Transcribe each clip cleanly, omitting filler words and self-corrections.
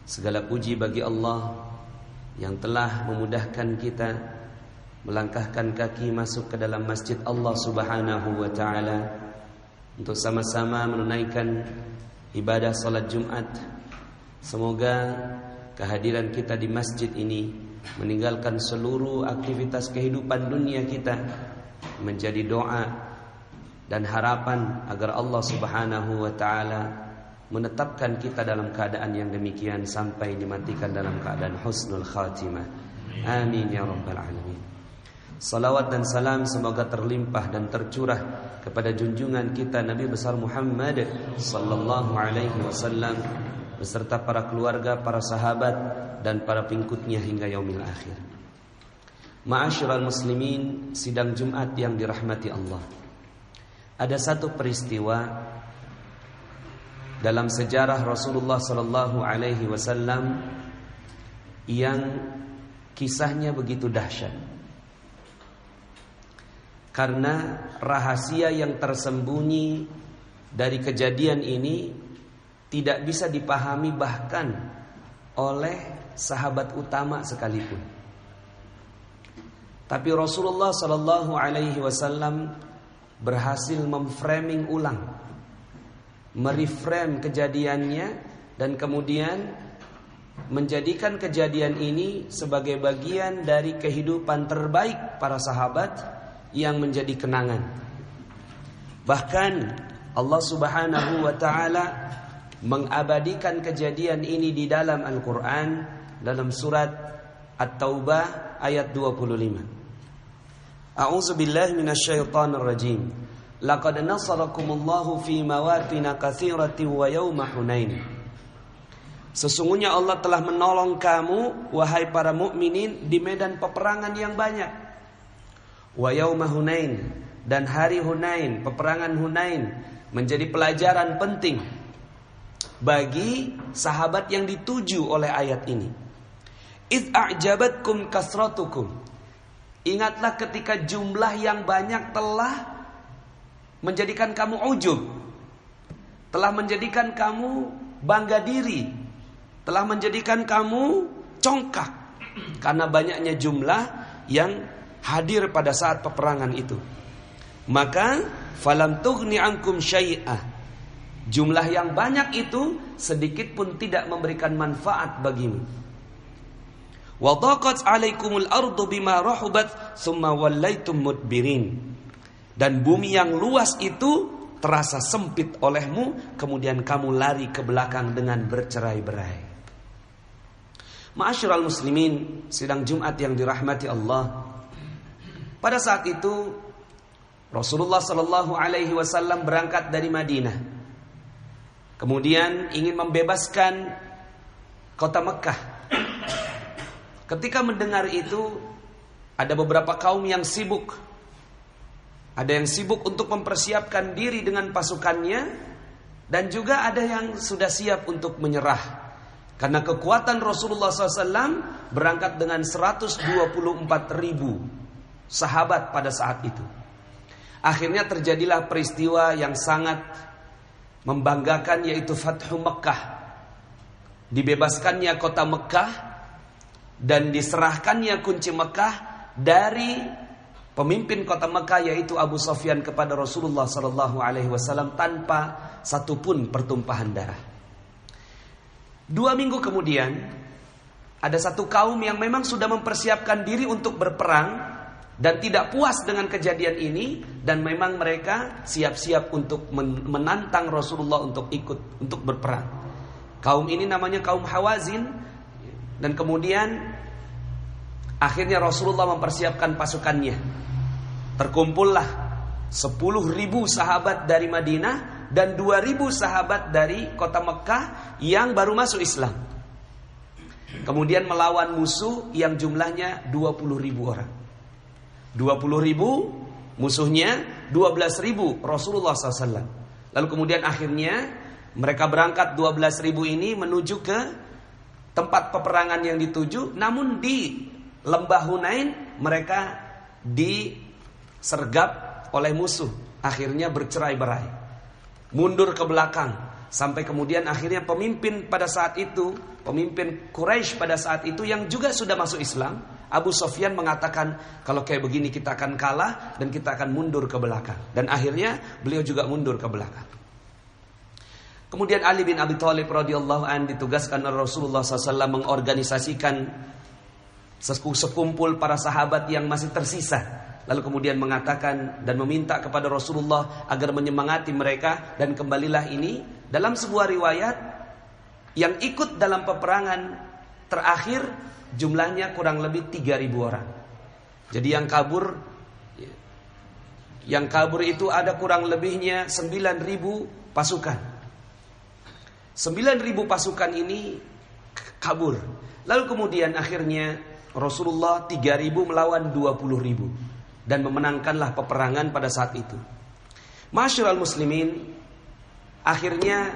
Segala puji bagi Allah yang telah memudahkan kita melangkahkan kaki masuk ke dalam masjid Allah Subhanahu wa taala untuk sama-sama menunaikan ibadah salat Jumat. Semoga kehadiran kita di masjid ini meninggalkan seluruh aktivitas kehidupan dunia kita menjadi doa dan harapan agar Allah Subhanahu wa taala menetapkan kita dalam keadaan yang demikian sampai dimatikan dalam keadaan husnul khatimah. Amin ya rabbal alamin. Salawat dan salam semoga terlimpah dan tercurah kepada junjungan kita Nabi besar Muhammad sallallahu alaihi wasallam beserta para keluarga, para sahabat dan para pengikutnya hingga yaumil akhir. Ma'asyiral muslimin, sidang Jumat yang dirahmati Allah. Ada satu peristiwa dalam sejarah Rasulullah sallallahu alaihi wasallam yang kisahnya begitu dahsyat. Karena rahasia yang tersembunyi dari kejadian ini tidak bisa dipahami bahkan oleh sahabat utama sekalipun. Tapi Rasulullah sallallahu alaihi wasallam berhasil memframing ulang, mereframe kejadiannya dan kemudian menjadikan kejadian ini sebagai bagian dari kehidupan terbaik para sahabat yang menjadi kenangan. Bahkan Allah Subhanahu wa taala mengabadikan kejadian ini di dalam Al-Qur'an dalam surat At-Taubah ayat 25. A'udzu billahi minasyaitonir rajim. Laqad nasarakumullahu fi mawatin katsiratin wa yauma Hunain. Sesungguhnya Allah telah menolong kamu wahai para mukminin di medan peperangan yang banyak. Wa yauma Hunain, dan hari Hunain, peperangan Hunain menjadi pelajaran penting bagi sahabat yang dituju oleh ayat ini. Idz a'jabatkum kasratukum. Ingatlah ketika jumlah yang banyak telah menjadikan kamu ujub, telah menjadikan kamu bangga diri, telah menjadikan kamu congkak karena banyaknya jumlah yang hadir pada saat peperangan itu. Maka falam tughni ankum syai'ah. Jumlah yang banyak itu sedikit pun tidak memberikan manfaat bagimu. Wa dhaqat 'alaikumul ardu bima rahubat tsumma wallaitum mudbirin. Dan bumi yang luas itu terasa sempit olehmu, kemudian kamu lari ke belakang dengan bercerai-berai. Ma'asyiral muslimin, sidang Jumat yang dirahmati Allah. Pada saat itu Rasulullah sallallahu alaihi wasallam berangkat dari Madinah. Kemudian ingin membebaskan kota Mekah. Ketika mendengar itu, ada beberapa kaum yang sibuk. Ada yang sibuk untuk mempersiapkan diri dengan pasukannya, dan juga ada yang sudah siap untuk menyerah. Karena kekuatan Rasulullah SAW berangkat dengan 124.000 sahabat pada saat itu. Akhirnya terjadilah peristiwa yang sangat membanggakan, yaitu Fathu Mekah. Dibebaskannya kota Mekah dan diserahkannya kunci Mekah dari pemimpin kota Mekah, yaitu Abu Sufyan, kepada Rasulullah SAW tanpa satupun pertumpahan darah. 2 minggu kemudian ada satu kaum yang memang sudah mempersiapkan diri untuk berperang dan tidak puas dengan kejadian ini, dan memang mereka siap-siap untuk menantang Rasulullah untuk ikut untuk berperang. Kaum ini namanya kaum Hawazin. Dan kemudian akhirnya Rasulullah mempersiapkan pasukannya. Terkumpullah 10.000 sahabat dari Madinah dan 2.000 sahabat dari kota Mekah yang baru masuk Islam. Kemudian melawan musuh yang jumlahnya 20.000 orang. 20.000 musuhnya, 12.000 Rasulullah SAW. Lalu kemudian akhirnya mereka berangkat 12.000 ini menuju ke tempat peperangan yang dituju. Namun di lembah Hunain mereka disergap oleh musuh. Akhirnya bercerai-berai, mundur ke belakang. Sampai kemudian akhirnya pemimpin pada saat itu, pemimpin Quraisy pada saat itu yang juga sudah masuk Islam, Abu Sufyan mengatakan, kalau kayak begini kita akan kalah dan kita akan mundur ke belakang. Dan akhirnya beliau juga mundur ke belakang. Kemudian Ali bin Abi Thalib radhiyallahu anhu ditugaskan oleh Rasulullah SAW mengorganisasikan sekumpul para sahabat yang masih tersisa. Lalu kemudian mengatakan dan meminta kepada Rasulullah agar menyemangati mereka. Dan kembalilah ini dalam sebuah riwayat yang ikut dalam peperangan terakhir jumlahnya kurang lebih 3.000 orang. Jadi yang kabur itu ada kurang lebihnya 9.000 pasukan. 9.000 pasukan ini kabur. Lalu kemudian akhirnya Rasulullah 3.000 melawan 20.000 dan memenangkanlah peperangan pada saat itu. Masyarul muslimin, akhirnya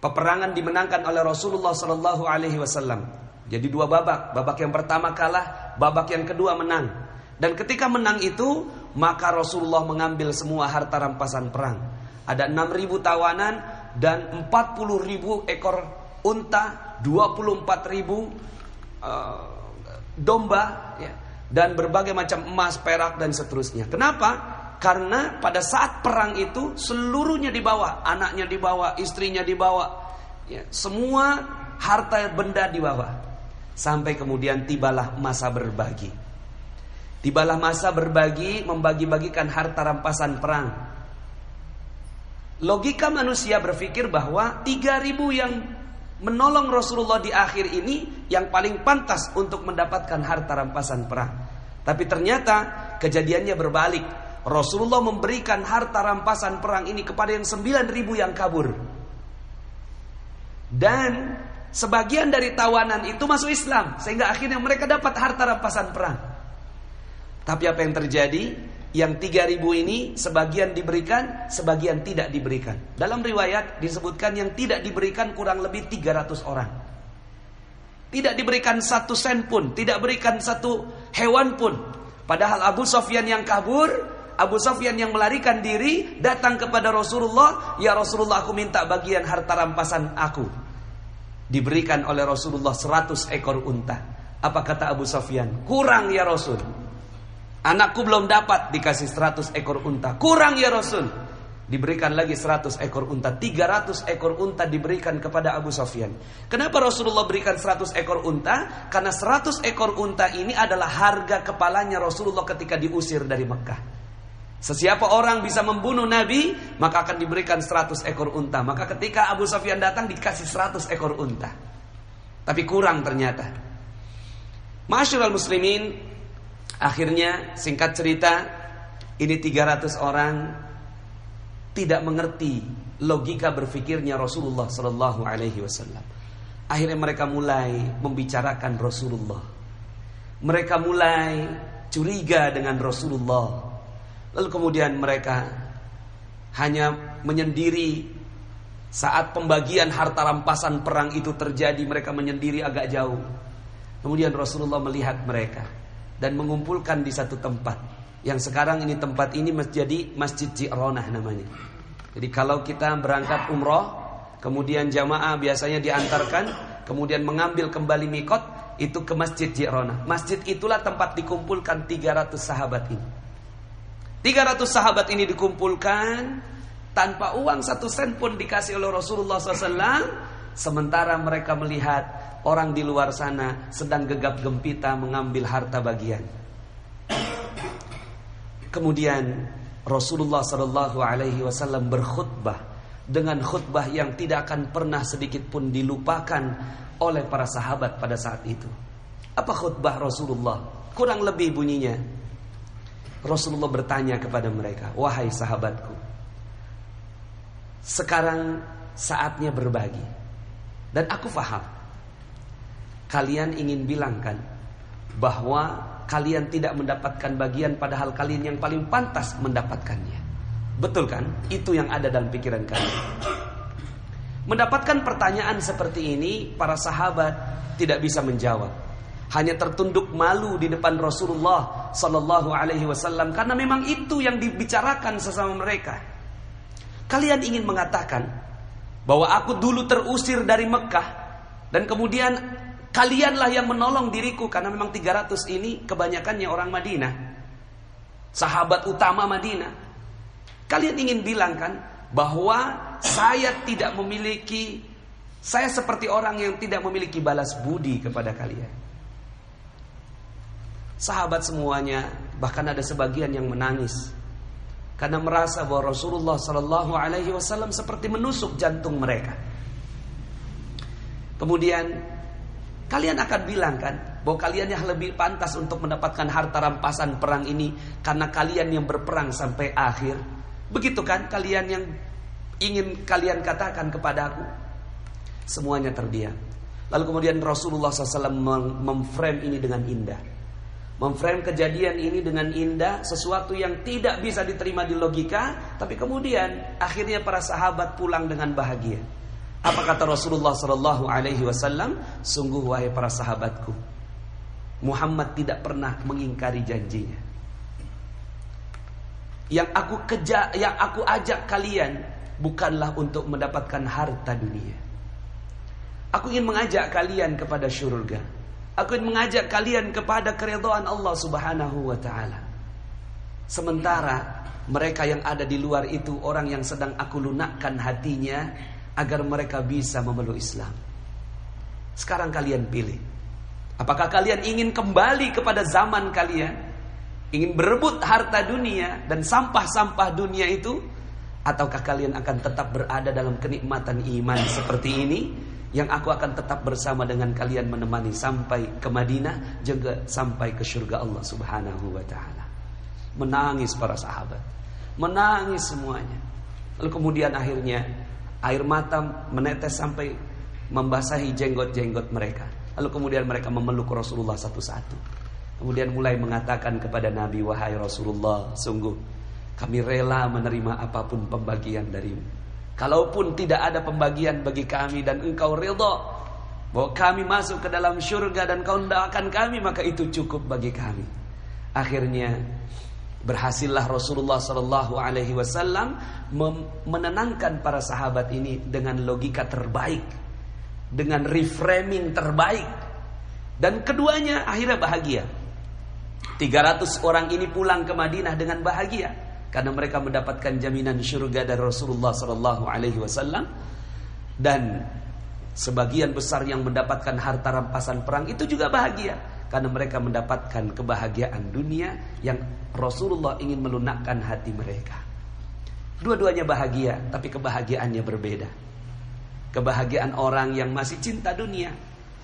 peperangan dimenangkan oleh Rasulullah sallallahu alaihi wasallam. Jadi 2 babak. Babak yang pertama kalah, babak yang kedua menang. Dan ketika menang itu, maka Rasulullah mengambil semua harta rampasan perang. Ada 6.000 tawanan dan 40.000 ekor unta, 24.000 domba, ya, dan berbagai macam emas, perak dan seterusnya. Kenapa? Karena pada saat perang itu seluruhnya dibawa, anaknya dibawa, istrinya dibawa, ya, semua harta benda dibawa. Sampai kemudian tibalah masa berbagi. Tibalah masa berbagi, membagi-bagikan harta rampasan perang. Logika manusia berpikir bahwa 3.000 yang menolong Rasulullah di akhir ini yang paling pantas untuk mendapatkan harta rampasan perang. Tapi ternyata kejadiannya berbalik. Rasulullah memberikan harta rampasan perang ini kepada yang 9.000 yang kabur. Dan sebagian dari tawanan itu masuk Islam, sehingga akhirnya mereka dapat harta rampasan perang. Tapi apa yang terjadi? Yang 3.000 ini sebagian diberikan, sebagian tidak diberikan. Dalam riwayat disebutkan yang tidak diberikan kurang lebih 300 orang. Tidak diberikan 1 sen pun, tidak berikan 1 hewan pun. Padahal Abu Sufyan yang kabur, Abu Sufyan yang melarikan diri, datang kepada Rasulullah, "Ya Rasulullah, aku minta bagian harta rampasan aku." Diberikan oleh Rasulullah 100 ekor unta. Apa kata Abu Sufyan? "Kurang ya Rasul. Anakku belum dapat dikasih 100 ekor unta. Kurang ya Rasul." Diberikan lagi 100 ekor unta. 300 ekor unta diberikan kepada Abu Sufyan. Kenapa Rasulullah berikan 100 ekor unta? Karena 100 ekor unta ini adalah harga kepalanya Rasulullah ketika diusir dari Mekah. Sesiapa orang bisa membunuh Nabi, maka akan diberikan 100 ekor unta. Maka ketika Abu Sufyan datang dikasih 100 ekor unta. Tapi kurang ternyata. Masyarul muslimin, akhirnya singkat cerita, ini 300 orang tidak mengerti logika berfikirnya Rasulullah sallallahu alaihi wasallam. Akhirnya mereka mulai membicarakan Rasulullah. Mereka mulai curiga dengan Rasulullah. Lalu kemudian mereka hanya menyendiri. Saat pembagian harta rampasan perang itu terjadi, mereka menyendiri agak jauh. Kemudian Rasulullah melihat mereka dan mengumpulkan di satu tempat. Yang sekarang ini tempat ini menjadi Masjid Ji'ronah namanya. Jadi kalau kita berangkat umroh, kemudian jamaah biasanya diantarkan, kemudian mengambil kembali mikot, itu ke Masjid Ji'ronah. Masjid itulah tempat dikumpulkan 300 sahabat ini. 300 sahabat ini dikumpulkan tanpa uang 1 sen pun dikasih oleh Rasulullah SAW. Sementara mereka melihat orang di luar sana sedang gegap gempita mengambil harta bagian. Kemudian Rasulullah sallallahu alaihi wasallam berkhutbah dengan khutbah yang tidak akan pernah sedikit pun dilupakan oleh para sahabat pada saat itu. Apa khutbah Rasulullah? Kurang lebih bunyinya, Rasulullah bertanya kepada mereka, "Wahai sahabatku, sekarang saatnya berbagi. Dan aku faham kalian ingin bilangkan bahwa kalian tidak mendapatkan bagian, padahal kalian yang paling pantas mendapatkannya. Betul kan? Itu yang ada dalam pikiran kalian." Mendapatkan pertanyaan seperti ini, para sahabat tidak bisa menjawab. Hanya tertunduk malu di depan Rasulullah sallallahu alaihi wasallam, karena memang itu yang dibicarakan sesama mereka. Kalian ingin mengatakan bahwa aku dulu terusir dari Mekah dan kemudian kalianlah yang menolong diriku, karena memang 300 ini kebanyakannya orang Madinah, sahabat utama Madinah. Kalian ingin bilang kan bahwa saya seperti orang yang tidak memiliki balas budi kepada kalian. Sahabat semuanya, bahkan ada sebagian yang menangis karena merasa bahwa Rasulullah Sallallahu Alaihi Wasallam seperti menusuk jantung mereka. Kemudian kalian akan bilang kan bahwa kalian yang lebih pantas untuk mendapatkan harta rampasan perang ini karena kalian yang berperang sampai akhir. Begitu kan kalian yang ingin kalian katakan kepadaku? Semuanya terdiam. Lalu kemudian Rasulullah SAW memframe ini dengan indah, memframe kejadian ini dengan indah, sesuatu yang tidak bisa diterima di logika. Tapi kemudian akhirnya para sahabat pulang dengan bahagia. Apa kata Rasulullah Sallallahu Alaihi Wasallam? Sungguh wahai para sahabatku, Muhammad tidak pernah mengingkari janjinya. Yang aku ajak kalian bukanlah untuk mendapatkan harta dunia. Aku ingin mengajak kalian kepada syurga. Aku ingin mengajak kalian kepada keridhaan Allah Subhanahu wa taala. Sementara mereka yang ada di luar itu orang yang sedang aku lunakkan hatinya agar mereka bisa memeluk Islam. Sekarang kalian pilih. Apakah kalian ingin kembali kepada zaman kalian, ingin berebut harta dunia dan sampah-sampah dunia itu, ataukah kalian akan tetap berada dalam kenikmatan iman seperti ini, yang aku akan tetap bersama dengan kalian menemani sampai ke Madinah, juga sampai ke surga Allah Subhanahu wa taala. Menangis para sahabat, menangis semuanya. Lalu kemudian akhirnya air mata menetes sampai membasahi jenggot-jenggot mereka. Lalu kemudian mereka memeluk Rasulullah satu-satu. Kemudian mulai mengatakan kepada Nabi, wahai Rasulullah, sungguh kami rela menerima apapun pembagian darimu. Kalaupun tidak ada pembagian bagi kami dan engkau ridha bahwa kami masuk ke dalam syurga dan kau doakan kami, maka itu cukup bagi kami. Akhirnya berhasillah Rasulullah Sallallahu Alaihi Wasallam menenangkan para sahabat ini dengan logika terbaik, dengan reframing terbaik, dan keduanya akhirnya bahagia. 300 orang ini pulang ke Madinah dengan bahagia karena mereka mendapatkan jaminan syurga dari Rasulullah Sallallahu Alaihi Wasallam. Dan sebagian besar yang mendapatkan harta rampasan perang itu juga bahagia karena mereka mendapatkan kebahagiaan dunia yang Rasulullah ingin melunakkan hati mereka. Dua-duanya bahagia, tapi kebahagiaannya berbeda. Kebahagiaan orang yang masih cinta dunia,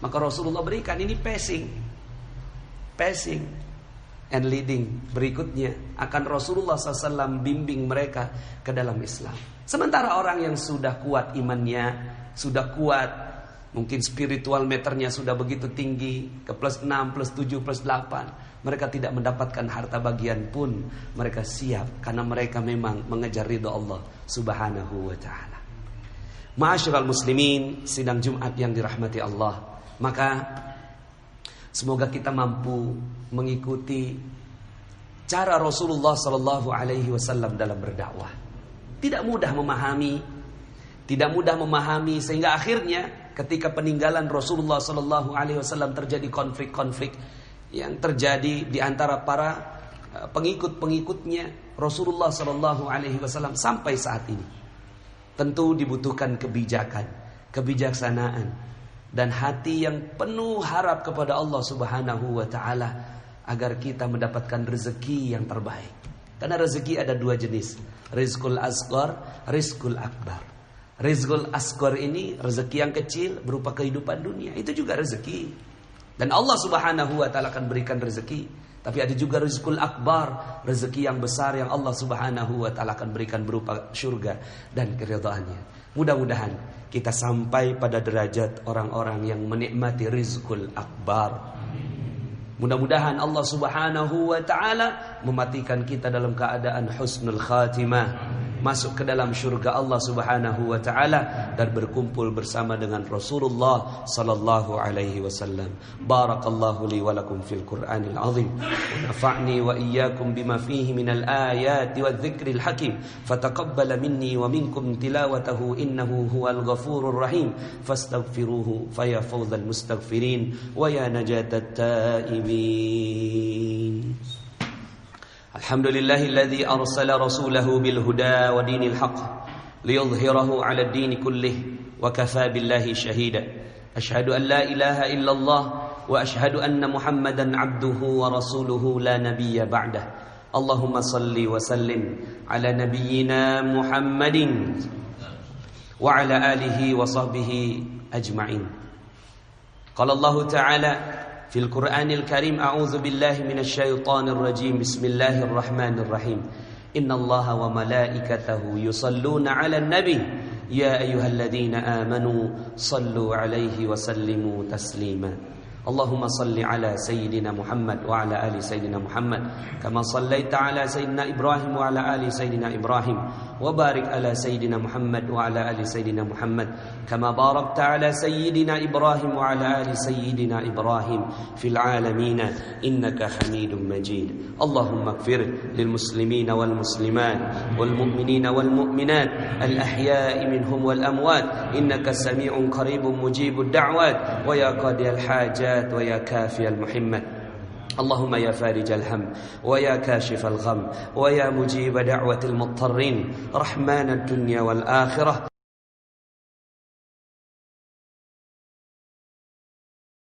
maka Rasulullah berikan ini passing and leading. Berikutnya akan Rasulullah SAW bimbing mereka ke dalam Islam. Sementara orang yang sudah kuat imannya, sudah kuat, mungkin spiritual meternya sudah begitu tinggi, ke plus 6, plus 7, plus 8, mereka tidak mendapatkan harta bagian pun. Mereka siap karena mereka memang mengejar ridha Allah Subhanahu wa ta'ala. Ma'asyiral muslimin, sidang Jumat yang dirahmati Allah. Maka semoga kita mampu mengikuti cara Rasulullah Sallallahu Alaihi Wasallam dalam berdakwah. Tidak mudah memahami, sehingga akhirnya ketika peninggalan Rasulullah Sallallahu Alaihi Wasallam terjadi konflik-konflik yang terjadi di antara para pengikut-pengikutnya Rasulullah Sallallahu Alaihi Wasallam sampai saat ini. Tentu dibutuhkan kebijaksanaan, dan hati yang penuh harap kepada Allah Subhanahu wa ta'ala agar kita mendapatkan rezeki yang terbaik. Karena rezeki ada dua jenis, rizqul asghar, rizqul akbar. Rizqul asghar ini rezeki yang kecil berupa kehidupan dunia, itu juga rezeki, dan Allah Subhanahu wa ta'ala akan berikan rezeki. Tapi ada juga rizqul akbar, rezeki yang besar yang Allah Subhanahu wa ta'ala akan berikan berupa syurga dan keridhaannya. Mudah-mudahan kita sampai pada derajat orang-orang yang menikmati rizqul akbar. Mudah-mudahan Allah Subhanahu wa ta'ala mematikan kita dalam keadaan husnul khatimah, masuk ke dalam surga Allah Subhanahu wa taala dan berkumpul bersama dengan Rasulullah sallallahu alaihi wasallam. Barakallahu li wa lakum fil Qur'anil azim. Wa nafa'ni wa iyyakum bima fihi minal ayati wadh-dhikril hakim. Fataqabbal minni wa minkum tilawatahu innahu huwal ghafurur rahim. Fastaghfiruhu fa ya fawzal mustaghfirin wa ya najatat taibin. Alhamdulillahilladzi arsala rasulahu bil huda wa dinil haqq liyudhhirahu 'ala ad-din kullih wa kafaa billahi shahida. Asyhadu an la ilaha illallah wa asyhadu anna Muhammadan 'abduhu wa rasuluhu la nabiyya ba'dah. Allahumma salli wa sallim 'ala nabiyyina Muhammadin wa 'ala alihi wa sahbihi ajma'in. Qala Allah ta'ala في القرآن الكريم أعوذ بالله من الشيطان الرجيم بسم الله الرحمن الرحيم إن الله وملائكته يصلون على النبي يا أيها الذين آمنوا صلوا عليه وسلموا تسليما اللهم صل على سيدنا محمد وعلى آل سيدنا محمد كما صليت على سيدنا إبراهيم وعلى آل سيدنا إبراهيم وبارك على سيدنا محمد وعلى آل سيدنا محمد كما باركت على سيدنا إبراهيم وعلى آل سيدنا إبراهيم في العالمين إنك حميد مجيد اللهم اغفر للمسلمين والمسلمات والمؤمنين والمؤمنات الأحياء منهم والأموات إنك سميع قريب مجيب الدعوات ويا قاضي الحاجات ويا كافي المحمد اللهم يا فارج الهم ويا كاشف الغم ويا مجيب دعوة المضطرين رحمن الدنيا والآخرة